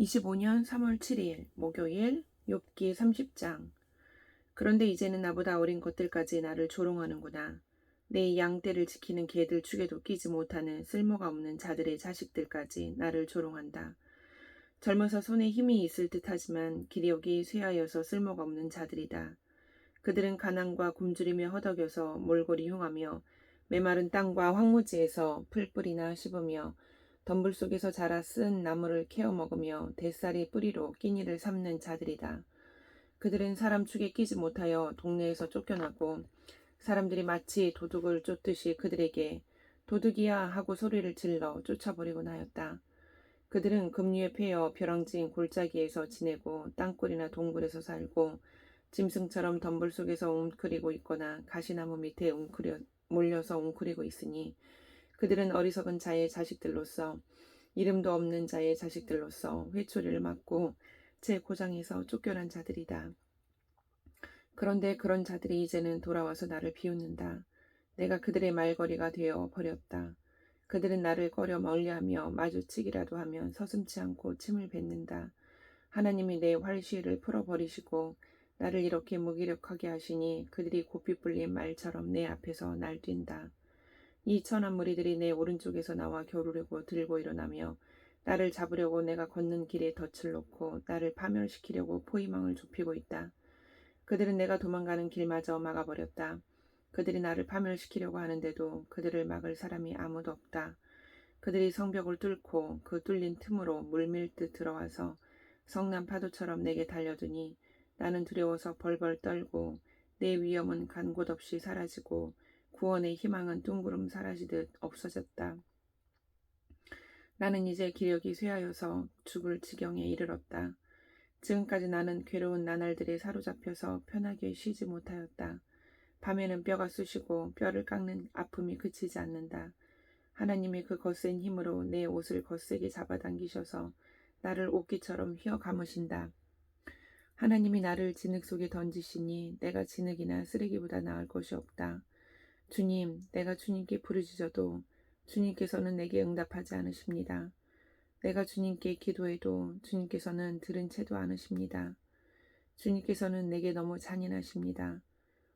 25년 3월 7일 목요일 욥기 30장. 그런데 이제는 나보다 어린 것들까지 나를 조롱하는구나. 내 양떼를 지키는 개들 축에도 끼지 못하는 쓸모가 없는 자들의 자식들까지 나를 조롱한다. 젊어서 손에 힘이 있을 듯하지만 기력이 쇠하여서 쓸모가 없는 자들이다. 그들은 가난과 굶주리며 허덕여서 몰골이 흉하며 메마른 땅과 황무지에서 풀뿌리나 씹으며 덤불 속에서 자라 쓴 나무를 캐어 먹으며 대쌀이 뿌리로 끼니를 삼는 자들이다. 그들은 사람 축에 끼지 못하여 동네에서 쫓겨나고 사람들이 마치 도둑을 쫓듯이 그들에게 도둑이야 하고 소리를 질러 쫓아버리곤 하였다. 그들은 급류에 패여 벼랑진 골짜기에서 지내고 땅굴이나 동굴에서 살고 짐승처럼 덤불 속에서 웅크리고 있거나 가시나무 밑에 몰려서 웅크리고 있으니 그들은 어리석은 자의 자식들로서 이름도 없는 자의 자식들로서 회초리를 맞고 제 고장에서 쫓겨난 자들이다. 그런데 그런 자들이 이제는 돌아와서 나를 비웃는다. 내가 그들의 말거리가 되어 버렸다. 그들은 나를 꺼려 멀리하며 마주치기라도 하면 서슴지 않고 침을 뱉는다. 하나님이 내 활시를 풀어버리시고 나를 이렇게 무기력하게 하시니 그들이 고삐 뿔린 말처럼 내 앞에서 날뛴다. 이 천한 무리들이 내 오른쪽에서 나와 겨루려고 들고 일어나며 나를 잡으려고 내가 걷는 길에 덫을 놓고 나를 파멸시키려고 포위망을 좁히고 있다. 그들은 내가 도망가는 길마저 막아버렸다. 그들이 나를 파멸시키려고 하는데도 그들을 막을 사람이 아무도 없다. 그들이 성벽을 뚫고 그 뚫린 틈으로 물밀듯 들어와서 성난 파도처럼 내게 달려드니 나는 두려워서 벌벌 떨고 내 위험은 간 곳 없이 사라지고 구원의 희망은 뚱구름 사라지듯 없어졌다. 나는 이제 기력이 쇠하여서 죽을 지경에 이르렀다. 지금까지 나는 괴로운 나날들에 사로잡혀서 편하게 쉬지 못하였다. 밤에는 뼈가 쑤시고 뼈를 깎는 아픔이 그치지 않는다. 하나님의 그 거센 힘으로 내 옷을 거세게 잡아당기셔서 나를 옷깃처럼 휘어 감으신다. 하나님이 나를 진흙 속에 던지시니 내가 진흙이나 쓰레기보다 나을 것이 없다. 주님, 내가 주님께 부르짖어도 주님께서는 내게 응답하지 않으십니다. 내가 주님께 기도해도 주님께서는 들은 채도 않으십니다. 주님께서는 내게 너무 잔인하십니다.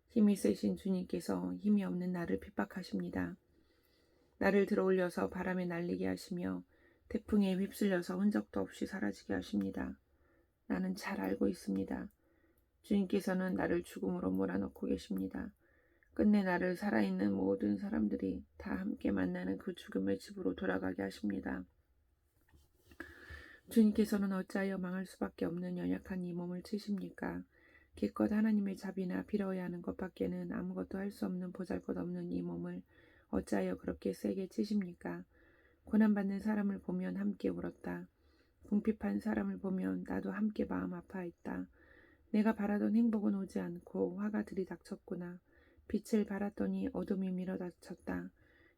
힘이 세신 주님께서 힘이 없는 나를 핍박하십니다. 나를 들어올려서 바람에 날리게 하시며 태풍에 휩쓸려서 흔적도 없이 사라지게 하십니다. 나는 잘 알고 있습니다. 주님께서는 나를 죽음으로 몰아넣고 계십니다. 끝내 나를 살아있는 모든 사람들이 다 함께 만나는 그 죽음의 집으로 돌아가게 하십니다. 주님께서는 어찌하여 망할 수밖에 없는 연약한 이 몸을 치십니까? 기껏 하나님의 자비나 빌어야 하는 것밖에는 아무것도 할 수 없는 보잘것없는 이 몸을 어찌하여 그렇게 세게 치십니까? 고난받는 사람을 보면 함께 울었다. 궁핍한 사람을 보면 나도 함께 마음 아파했다. 내가 바라던 행복은 오지 않고 화가 들이닥쳤구나. 빛을 발았더니 어둠이 밀어닥쳤다.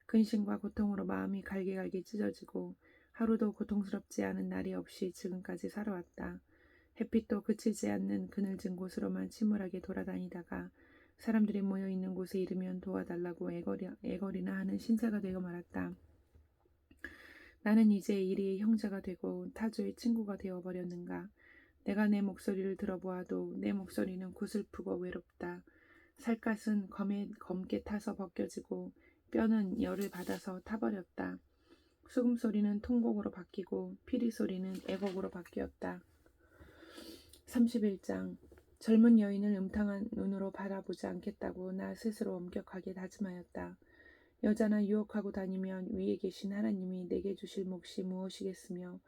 근심과 고통으로 마음이 갈기갈기 찢어지고 하루도 고통스럽지 않은 날이 없이 지금까지 살아왔다. 햇빛도 그치지 않는 그늘진 곳으로만 침울하게 돌아다니다가 사람들이 모여있는 곳에 이르면 도와달라고 애걸이나 하는 신세가 되어 말았다. 나는 이제 이리의 형제가 되고 타조의 친구가 되어버렸는가. 내가 내 목소리를 들어보아도 내 목소리는 구슬프고 외롭다. 살갗은 검게 타서 벗겨지고 뼈는 열을 받아서 타버렸다. 수금소리는 통곡으로 바뀌고 피리소리는 애곡으로 바뀌었다. 31장. 젊은 여인을 음탕한 눈으로 바라보지 않겠다고 나 스스로 엄격하게 다짐하였다. 여자나 유혹하고 다니면 위에 계신 하나님이 내게 주실 몫이 무엇이겠으며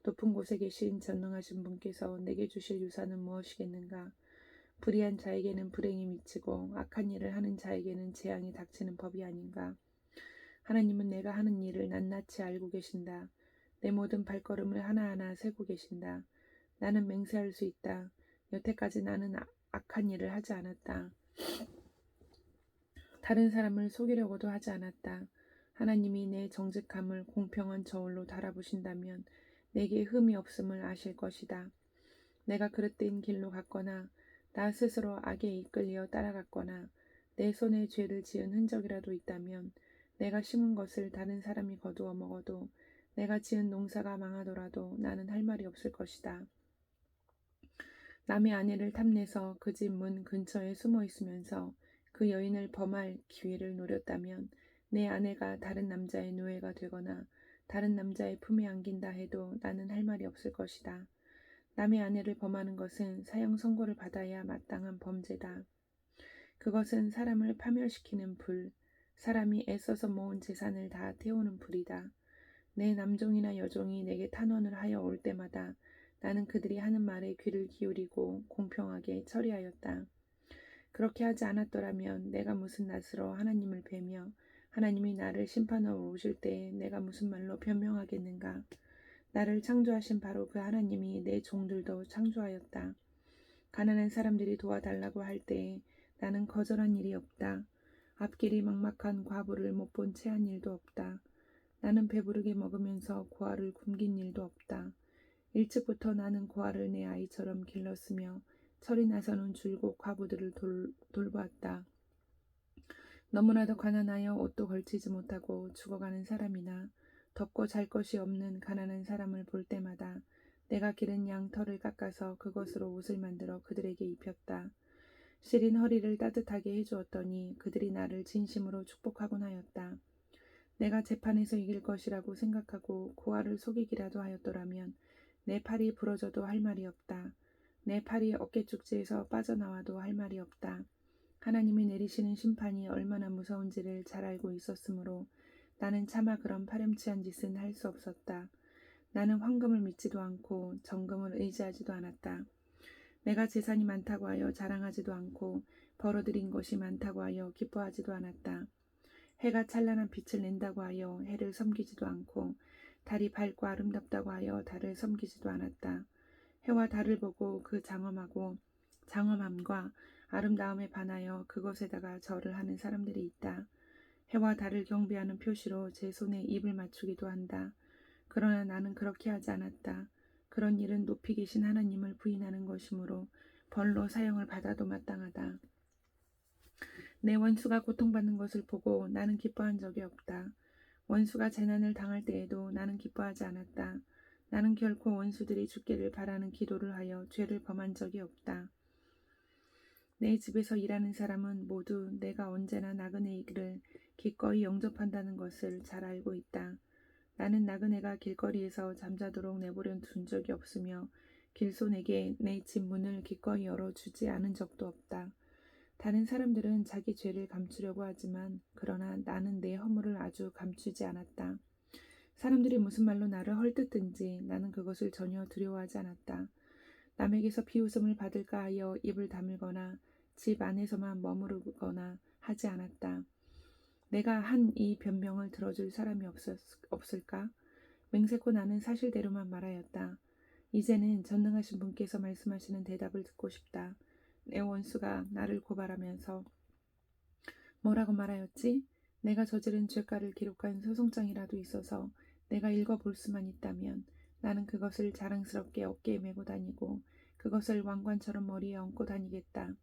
높은 곳에 계신 전능하신 분께서 내게 주실 유산은 무엇이겠는가. 불의한 자에게는 불행이 미치고 악한 일을 하는 자에게는 재앙이 닥치는 법이 아닌가. 하나님은 내가 하는 일을 낱낱이 알고 계신다. 내 모든 발걸음을 하나하나 세고 계신다. 나는 맹세할 수 있다. 여태까지 나는 악한 일을 하지 않았다. 다른 사람을 속이려고도 하지 않았다. 하나님이 내 정직함을 공평한 저울로 달아보신다면 내게 흠이 없음을 아실 것이다. 내가 그릇된 길로 갔거나 나 스스로 악에 이끌려 따라갔거나 내 손에 죄를 지은 흔적이라도 있다면 내가 심은 것을 다른 사람이 거두어 먹어도 내가 지은 농사가 망하더라도 나는 할 말이 없을 것이다. 남의 아내를 탐내서 그 집 문 근처에 숨어 있으면서 그 여인을 범할 기회를 노렸다면 내 아내가 다른 남자의 노예가 되거나 다른 남자의 품에 안긴다 해도 나는 할 말이 없을 것이다. 남의 아내를 범하는 것은 사형 선고를 받아야 마땅한 범죄다. 그것은 사람을 파멸시키는 불, 사람이 애써서 모은 재산을 다 태우는 불이다. 내 남종이나 여종이 내게 탄원을 하여 올 때마다 나는 그들이 하는 말에 귀를 기울이고 공평하게 처리하였다. 그렇게 하지 않았더라면 내가 무슨 낯으로 하나님을 뵈며 하나님이 나를 심판하러 오실 때에 내가 무슨 말로 변명하겠는가. 나를 창조하신 바로 그 하나님이 내 종들도 창조하였다. 가난한 사람들이 도와달라고 할 때에 나는 거절한 일이 없다. 앞길이 막막한 과부를 못 본 채 한 일도 없다. 나는 배부르게 먹으면서 고아를 굶긴 일도 없다. 일찍부터 나는 고아를 내 아이처럼 길렀으며 철이 나서는 줄곧 과부들을 돌보았다. 너무나도 가난하여 옷도 걸치지 못하고 죽어가는 사람이나 덮고 잘 것이 없는 가난한 사람을 볼 때마다 내가 기른 양 털을 깎아서 그것으로 옷을 만들어 그들에게 입혔다. 시린 허리를 따뜻하게 해주었더니 그들이 나를 진심으로 축복하곤 하였다. 내가 재판에서 이길 것이라고 생각하고 고아를 속이기라도 하였더라면 내 팔이 부러져도 할 말이 없다. 내 팔이 어깨축지에서 빠져나와도 할 말이 없다. 하나님이 내리시는 심판이 얼마나 무서운지를 잘 알고 있었으므로 나는 차마 그런 파렴치한 짓은 할 수 없었다. 나는 황금을 믿지도 않고 정금을 의지하지도 않았다. 내가 재산이 많다고 하여 자랑하지도 않고 벌어들인 것이 많다고 하여 기뻐하지도 않았다. 해가 찬란한 빛을 낸다고 하여 해를 섬기지도 않고 달이 밝고 아름답다고 하여 달을 섬기지도 않았다. 해와 달을 보고 그 장엄함과 아름다움에 반하여 그것에다가 절을 하는 사람들이 있다. 해와 달을 경배하는 표시로 제 손에 입을 맞추기도 한다. 그러나 나는 그렇게 하지 않았다. 그런 일은 높이 계신 하나님을 부인하는 것이므로 벌로 사형을 받아도 마땅하다. 내 원수가 고통받는 것을 보고 나는 기뻐한 적이 없다. 원수가 재난을 당할 때에도 나는 기뻐하지 않았다. 나는 결코 원수들이 죽기를 바라는 기도를 하여 죄를 범한 적이 없다. 내 집에서 일하는 사람은 모두 내가 언제나 나그네이를 기꺼이 영접한다는 것을 잘 알고 있다. 나는 나그네가 길거리에서 잠자도록 내버려 둔 적이 없으며 길손에게 내 집 문을 기꺼이 열어주지 않은 적도 없다. 다른 사람들은 자기 죄를 감추려고 하지만 그러나 나는 내 허물을 아주 감추지 않았다. 사람들이 무슨 말로 나를 헐뜯든지 나는 그것을 전혀 두려워하지 않았다. 남에게서 비웃음을 받을까 하여 입을 다물거나 집 안에서만 머무르거나 하지 않았다. 내가 한 이 변명을 들어줄 사람이 없을까? 맹세코 나는 사실대로만 말하였다. 이제는 전능하신 분께서 말씀하시는 대답을 듣고 싶다. 내 원수가 나를 고발하면서 뭐라고 말하였지? 내가 저지른 죄가를 기록한 소송장이라도 있어서 내가 읽어볼 수만 있다면 나는 그것을 자랑스럽게 어깨에 메고 다니고 그것을 왕관처럼 머리에 얹고 다니겠다.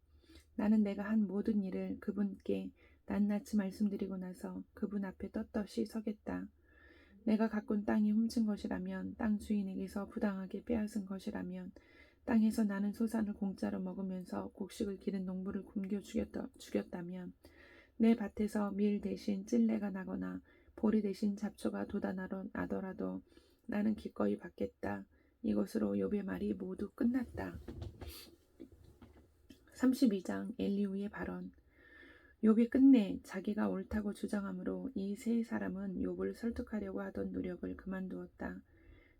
나는 내가 한 모든 일을 그분께 낱낱이 말씀드리고 나서 그분 앞에 떳떳이 서겠다. 내가 가꾼 땅이 훔친 것이라면, 땅 주인에게서 부당하게 빼앗은 것이라면, 땅에서 나는 소산을 공짜로 먹으면서 곡식을 기른 농부를 굶겨 죽였다면, 내 밭에서 밀 대신 찔레가 나거나 보리 대신 잡초가 나더라도 나는 기꺼이 받겠다. 이것으로 욥의 말이 모두 끝났다. 32장 엘리후의 발언. 욥이 끝내 자기가 옳다고 주장하므로 이 세 사람은 욥을 설득하려고 하던 노력을 그만두었다.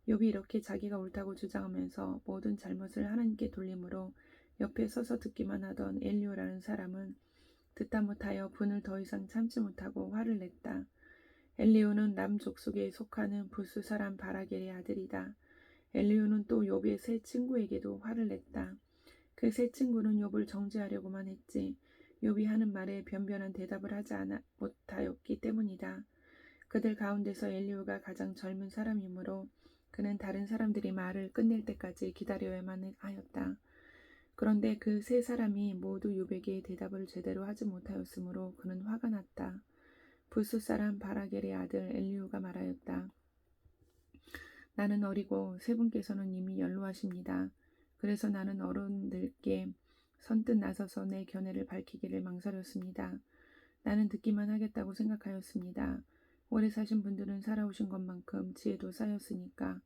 욥이 이렇게 자기가 옳다고 주장하면서 모든 잘못을 하나님께 돌리므로 옆에 서서 듣기만 하던 엘리후라는 사람은 듣다 못하여 분을 더 이상 참지 못하고 화를 냈다. 엘리후는 남 족속에 속하는 부스 사람 바라겔의 아들이다. 엘리후는 또 욥의 세 친구에게도 화를 냈다. 그 세 친구는 욥을 정죄하려고만 했지 욥이 하는 말에 변변한 대답을 하지 못하였기 때문이다. 그들 가운데서 엘리후가 가장 젊은 사람이므로 그는 다른 사람들이 말을 끝낼 때까지 기다려야만 하였다. 그런데 그 세 사람이 모두 욥에게 대답을 제대로 하지 못하였으므로 그는 화가 났다. 부스 사람 바라겔의 아들 엘리후가 말하였다. 나는 어리고 세 분께서는 이미 연로하십니다. 그래서 나는 어른들께 선뜻 나서서 내 견해를 밝히기를 망설였습니다. 나는 듣기만 하겠다고 생각하였습니다. 오래 사신 분들은 살아오신 것만큼 지혜도 쌓였으니까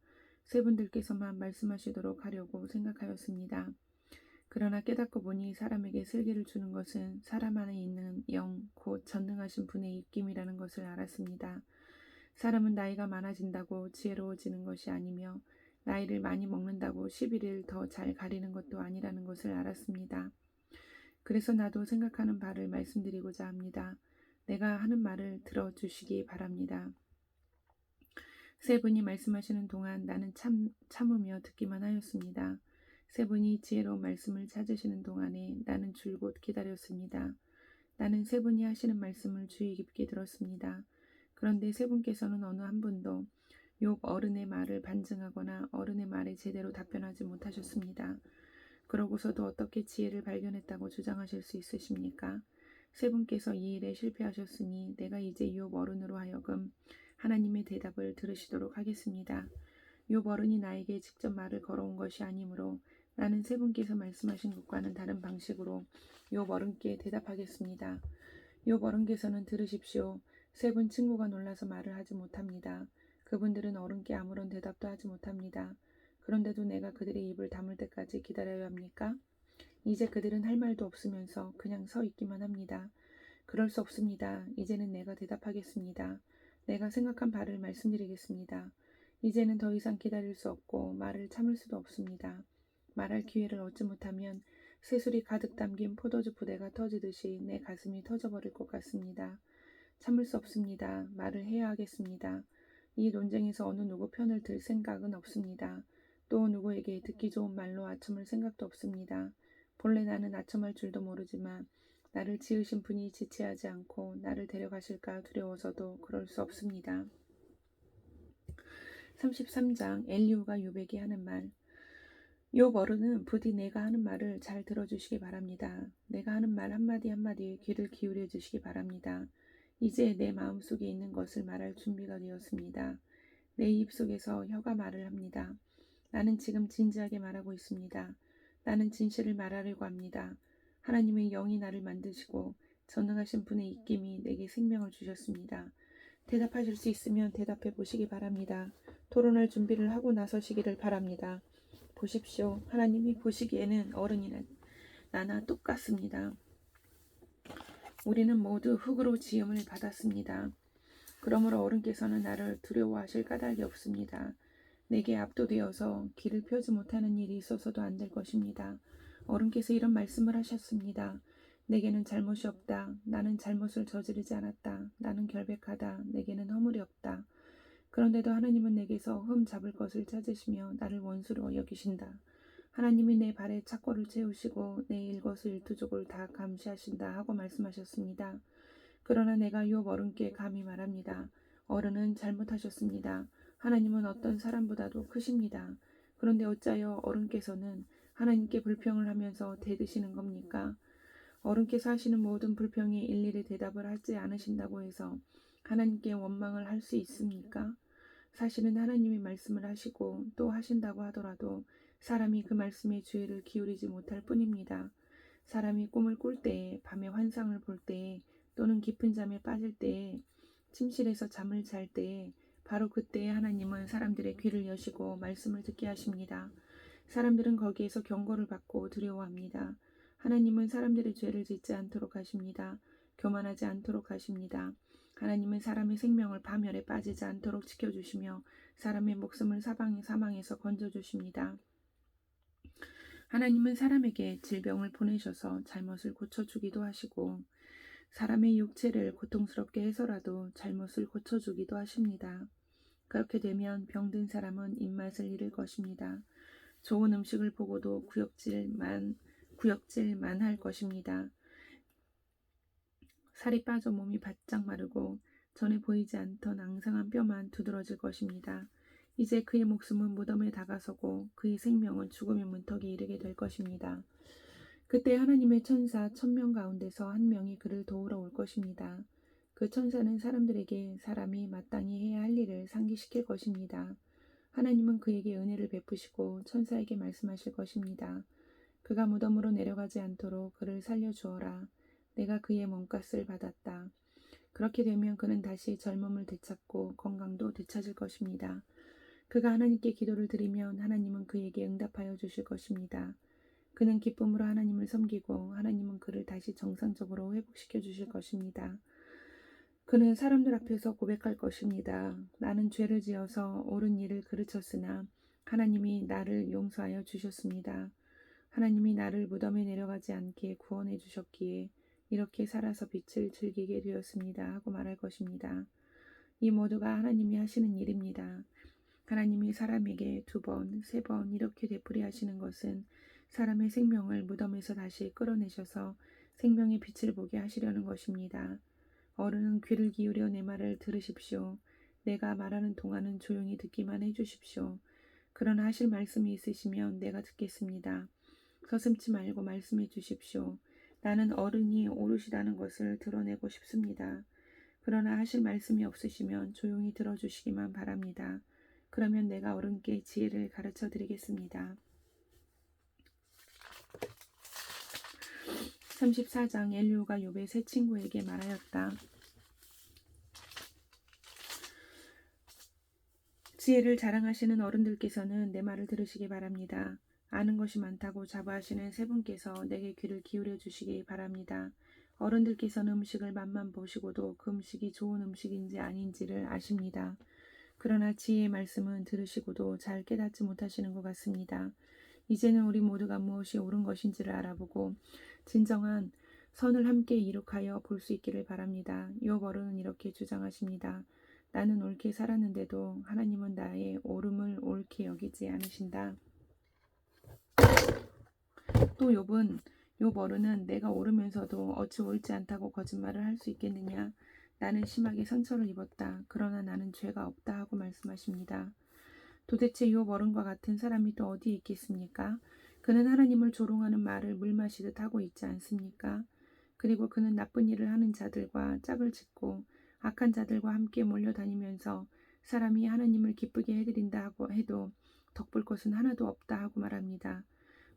세 분들께서만 말씀하시도록 하려고 생각하였습니다. 그러나 깨닫고 보니 사람에게 슬기를 주는 것은 사람 안에 있는 영, 곧 전능하신 분의 입김이라는 것을 알았습니다. 사람은 나이가 많아진다고 지혜로워지는 것이 아니며 나이를 많이 먹는다고 시비를 더 잘 가리는 것도 아니라는 것을 알았습니다. 그래서 나도 생각하는 바를 말씀드리고자 합니다. 내가 하는 말을 들어주시기 바랍니다. 세 분이 말씀하시는 동안 나는 참으며 듣기만 하였습니다. 세 분이 지혜로운 말씀을 찾으시는 동안에 나는 줄곧 기다렸습니다. 나는 세 분이 하시는 말씀을 주의 깊게 들었습니다. 그런데 세 분께서는 어느 한 분도 욥 어른의 말을 반증하거나 어른의 말에 제대로 답변하지 못하셨습니다. 그러고서도 어떻게 지혜를 발견했다고 주장하실 수 있으십니까? 세 분께서 이 일에 실패하셨으니 내가 이제 욥 어른으로 하여금 하나님의 대답을 들으시도록 하겠습니다. 욥 어른이 나에게 직접 말을 걸어온 것이 아니므로 나는 세 분께서 말씀하신 것과는 다른 방식으로 욥 어른께 대답하겠습니다. 욥 어른께서는 들으십시오. 세 분 친구가 놀라서 말을 하지 못합니다. 그분들은 어른께 아무런 대답도 하지 못합니다. 그런데도 내가 그들의 입을 다물 때까지 기다려야 합니까? 이제 그들은 할 말도 없으면서 그냥 서 있기만 합니다. 그럴 수 없습니다. 이제는 내가 대답하겠습니다. 내가 생각한 바를 말씀드리겠습니다. 이제는 더 이상 기다릴 수 없고 말을 참을 수도 없습니다. 말할 기회를 얻지 못하면 새술이 가득 담긴 포도주 부대가 터지듯이 내 가슴이 터져버릴 것 같습니다. 참을 수 없습니다. 말을 해야 하겠습니다. 이 논쟁에서 어느 누구 편을 들 생각은 없습니다. 또 누구에게 듣기 좋은 말로 아첨할 생각도 없습니다. 본래 나는 아첨할 줄도 모르지만 나를 지으신 분이 지체하지 않고 나를 데려가실까 두려워서도 그럴 수 없습니다. 33장 엘리후가 욥에게 하는 말. 욥 어른은 부디 내가 하는 말을 잘 들어주시기 바랍니다. 내가 하는 말 한마디 한마디에 귀를 기울여 주시기 바랍니다. 이제 내 마음속에 있는 것을 말할 준비가 되었습니다. 내 입속에서 혀가 말을 합니다. 나는 지금 진지하게 말하고 있습니다. 나는 진실을 말하려고 합니다. 하나님의 영이 나를 만드시고 전능하신 분의 입김이 내게 생명을 주셨습니다. 대답하실 수 있으면 대답해 보시기 바랍니다. 토론할 준비를 하고 나서시기를 바랍니다. 보십시오. 하나님이 보시기에는 어른이나 나나 똑같습니다. 우리는 모두 흙으로 지음을 받았습니다. 그러므로 어른께서는 나를 두려워하실 까닭이 없습니다. 내게 압도되어서 길을 펴지 못하는 일이 있어서도 안 될 것입니다. 어른께서 이런 말씀을 하셨습니다. 내게는 잘못이 없다. 나는 잘못을 저지르지 않았다. 나는 결백하다. 내게는 허물이 없다. 그런데도 하나님은 내게서 흠 잡을 것을 찾으시며 나를 원수로 여기신다. 하나님이 내 발에 착고를 채우시고 내 일거수일투족을 다 감시하신다 하고 말씀하셨습니다. 그러나 내가 욥 어른께 감히 말합니다. 어른은 잘못하셨습니다. 하나님은 어떤 사람보다도 크십니다. 그런데 어찌하여 어른께서는 하나님께 불평을 하면서 대드시는 겁니까? 어른께서 하시는 모든 불평에 일일이 대답을 하지 않으신다고 해서 하나님께 원망을 할 수 있습니까? 사실은 하나님이 말씀을 하시고 또 하신다고 하더라도 사람이 그 말씀에 주의를 기울이지 못할 뿐입니다. 사람이 꿈을 꿀 때에, 밤에 환상을 볼 때에, 또는 깊은 잠에 빠질 때에, 침실에서 잠을 잘 때에 바로 그때에 하나님은 사람들의 귀를 여시고 말씀을 듣게 하십니다. 사람들은 거기에서 경고를 받고 두려워합니다. 하나님은 사람들의 죄를 짓지 않도록 하십니다. 교만하지 않도록 하십니다. 하나님은 사람의 생명을 파멸에 빠지지 않도록 지켜주시며 사람의 목숨을 사망에서 건져주십니다. 하나님은 사람에게 질병을 보내셔서 잘못을 고쳐주기도 하시고 사람의 육체를 고통스럽게 해서라도 잘못을 고쳐주기도 하십니다. 그렇게 되면 병든 사람은 입맛을 잃을 것입니다. 좋은 음식을 보고도 구역질만 할 것입니다. 살이 빠져 몸이 바짝 마르고 전에 보이지 않던 앙상한 뼈만 두드러질 것입니다. 이제 그의 목숨은 무덤에 다가서고 그의 생명은 죽음의 문턱에 이르게 될 것입니다. 그때 하나님의 천사 1000명 가운데서 한 명이 그를 도우러 올 것입니다. 그 천사는 사람들에게 사람이 마땅히 해야 할 일을 상기시킬 것입니다. 하나님은 그에게 은혜를 베푸시고 천사에게 말씀하실 것입니다. 그가 무덤으로 내려가지 않도록 그를 살려주어라. 내가 그의 몸값을 받았다. 그렇게 되면 그는 다시 젊음을 되찾고 건강도 되찾을 것입니다. 그가 하나님께 기도를 드리면 하나님은 그에게 응답하여 주실 것입니다. 그는 기쁨으로 하나님을 섬기고 하나님은 그를 다시 정상적으로 회복시켜 주실 것입니다. 그는 사람들 앞에서 고백할 것입니다. 나는 죄를 지어서 옳은 일을 그르쳤으나 하나님이 나를 용서하여 주셨습니다. 하나님이 나를 무덤에 내려가지 않게 구원해 주셨기에 이렇게 살아서 빛을 즐기게 되었습니다. 하고 말할 것입니다. 이 모두가 하나님이 하시는 일입니다. 하나님이 사람에게 2번, 3번 이렇게 되풀이 하시는 것은 사람의 생명을 무덤에서 다시 끌어내셔서 생명의 빛을 보게 하시려는 것입니다. 어른은 귀를 기울여 내 말을 들으십시오. 내가 말하는 동안은 조용히 듣기만 해주십시오. 그러나 하실 말씀이 있으시면 내가 듣겠습니다. 서슴지 말고 말씀해 주십시오. 나는 어른이 오르시다는 것을 드러내고 싶습니다. 그러나 하실 말씀이 없으시면 조용히 들어주시기만 바랍니다. 그러면 내가 어른께 지혜를 가르쳐 드리겠습니다. 34장 엘리후가 욥의 세 친구에게 말하였다. 지혜를 자랑하시는 어른들께서는 내 말을 들으시기 바랍니다. 아는 것이 많다고 자부하시는 세 분께서 내게 귀를 기울여 주시기 바랍니다. 어른들께서는 음식을 맛만 보시고도 그 음식이 좋은 음식인지 아닌지를 아십니다. 그러나 지혜의 말씀은 들으시고도 잘 깨닫지 못하시는 것 같습니다. 이제는 우리 모두가 무엇이 옳은 것인지를 알아보고 진정한 선을 함께 이룩하여 볼 수 있기를 바랍니다. 욥 어른은 이렇게 주장하십니다. 나는 옳게 살았는데도 하나님은 나의 옳음을 옳게 여기지 않으신다. 또 욥 어른은 내가 옳으면서도 어찌 옳지 않다고 거짓말을 할 수 있겠느냐. 나는 심하게 상처를 입었다. 그러나 나는 죄가 없다 하고 말씀하십니다. 도대체 욥 어른과 같은 사람이 또 어디에 있겠습니까? 그는 하나님을 조롱하는 말을 물 마시듯 하고 있지 않습니까? 그리고 그는 나쁜 일을 하는 자들과 짝을 짓고 악한 자들과 함께 몰려다니면서 사람이 하나님을 기쁘게 해드린다 하고 해도 덕볼 것은 하나도 없다 하고 말합니다.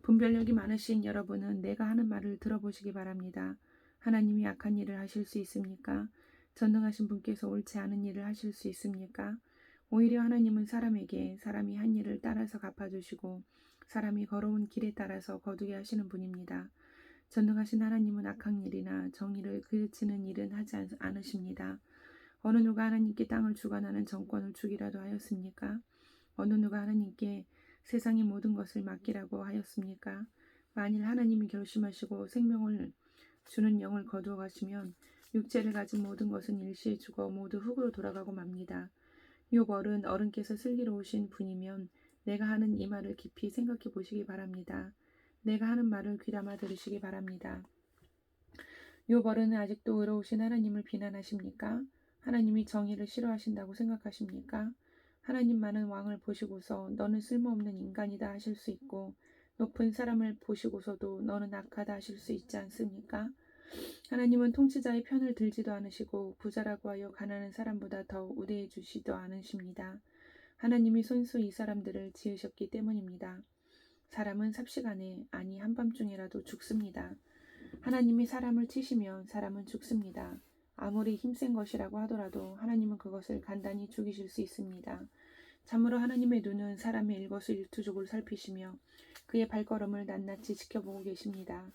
분별력이 많으신 여러분은 내가 하는 말을 들어보시기 바랍니다. 하나님이 악한 일을 하실 수 있습니까? 전능하신 분께서 옳지 않은 일을 하실 수 있습니까? 오히려 하나님은 사람에게 사람이 한 일을 따라서 갚아주시고 사람이 걸어온 길에 따라서 거두게 하시는 분입니다. 전능하신 하나님은 악한 일이나 정의를 그르치는 일은 하지 않으십니다. 어느 누가 하나님께 땅을 주관하는 정권을 주기라도 하였습니까? 어느 누가 하나님께 세상의 모든 것을 맡기라고 하였습니까? 만일 하나님이 결심하시고 생명을 주는 영을 거두어 가시면 육체를 가진 모든 것은 일시에 죽어 모두 흙으로 돌아가고 맙니다. 욥 어른께서 슬기로우신 분이면 내가 하는 이 말을 깊이 생각해 보시기 바랍니다. 내가 하는 말을 귀담아 들으시기 바랍니다. 욥 어른은 아직도 의로우신 하나님을 비난하십니까? 하나님이 정의를 싫어하신다고 생각하십니까? 하나님만은 왕을 보시고서 너는 쓸모없는 인간이다 하실 수 있고 높은 사람을 보시고서도 너는 악하다 하실 수 있지 않습니까? 하나님은 통치자의 편을 들지도 않으시고 부자라고 하여 가난한 사람보다 더 우대해 주시도 않으십니다. 하나님이 손수 이 사람들을 지으셨기 때문입니다. 사람은 삽시간에 아니 한밤중이라도 죽습니다. 하나님이 사람을 치시면 사람은 죽습니다. 아무리 힘센 것이라고 하더라도 하나님은 그것을 간단히 죽이실 수 있습니다. 참으로 하나님의 눈은 사람의 일거수일투족을 살피시며 그의 발걸음을 낱낱이 지켜보고 계십니다.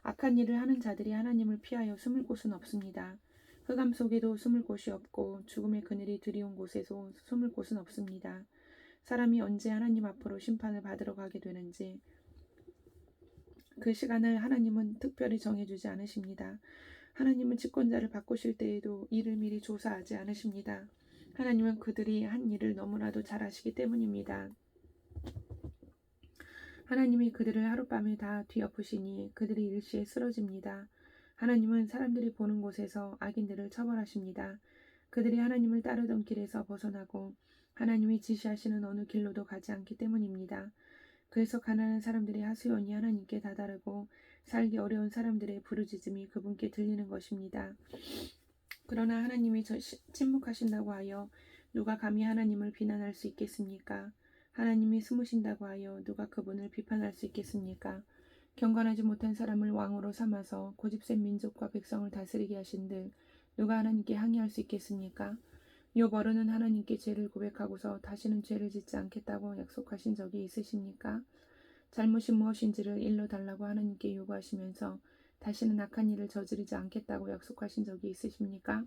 악한 일을 하는 자들이 하나님을 피하여 숨을 곳은 없습니다. 흑암 속에도 숨을 곳이 없고 죽음의 그늘이 드리운 곳에도 숨을 곳은 없습니다. 사람이 언제 하나님 앞으로 심판을 받으러 가게 되는지 그 시간을 하나님은 특별히 정해주지 않으십니다. 하나님은 집권자를 바꾸실 때에도 이를 미리 조사하지 않으십니다. 하나님은 그들이 한 일을 너무나도 잘 아시기 때문입니다. 하나님이 그들을 하룻밤에 다 뒤엎으시니 그들이 일시에 쓰러집니다. 하나님은 사람들이 보는 곳에서 악인들을 처벌하십니다. 그들이 하나님을 따르던 길에서 벗어나고 하나님이 지시하시는 어느 길로도 가지 않기 때문입니다. 그래서 가난한 사람들의 하소연이 하나님께 다다르고 살기 어려운 사람들의 부르짖음이 그분께 들리는 것입니다. 그러나 하나님이 침묵하신다고 하여 누가 감히 하나님을 비난할 수 있겠습니까? 하나님이 숨으신다고 하여 누가 그분을 비판할 수 있겠습니까? 경건하지 못한 사람을 왕으로 삼아서 고집센 민족과 백성을 다스리게 하신들 누가 하나님께 항의할 수 있겠습니까? 욥 어른은 하나님께 죄를 고백하고서 다시는 죄를 짓지 않겠다고 약속하신 적이 있으십니까? 잘못이 무엇인지를 일러달라고 하나님께 요구하시면서 다시는 악한 일을 저지르지 않겠다고 약속하신 적이 있으십니까?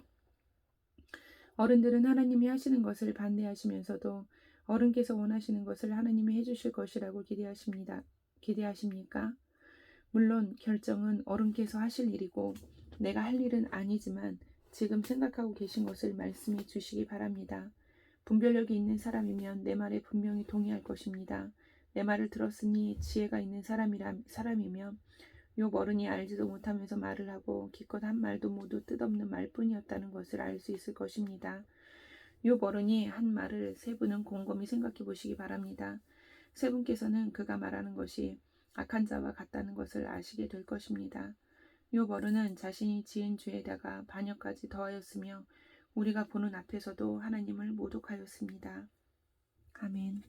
어른들은 하나님이 하시는 것을 반대하시면서도 어른께서 원하시는 것을 하나님이 해주실 것이라고 기대하십니까? 물론 결정은 어른께서 하실 일이고 내가 할 일은 아니지만 지금 생각하고 계신 것을 말씀해 주시기 바랍니다. 분별력이 있는 사람이면 내 말에 분명히 동의할 것입니다. 내 말을 들었으니 지혜가 있는 사람이면 욥 어른이 알지도 못하면서 말을 하고 기껏 한 말도 모두 뜻없는 말뿐이었다는 것을 알 수 있을 것입니다. 욥 어른이 한 말을 세 분은 곰곰이 생각해 보시기 바랍니다. 세 분께서는 그가 말하는 것이 악한 자와 같다는 것을 아시게 될 것입니다. 욥 어른은 자신이 지은 죄에다가 반역까지 더하였으며 우리가 보는 앞에서도 하나님을 모독하였습니다. 아멘.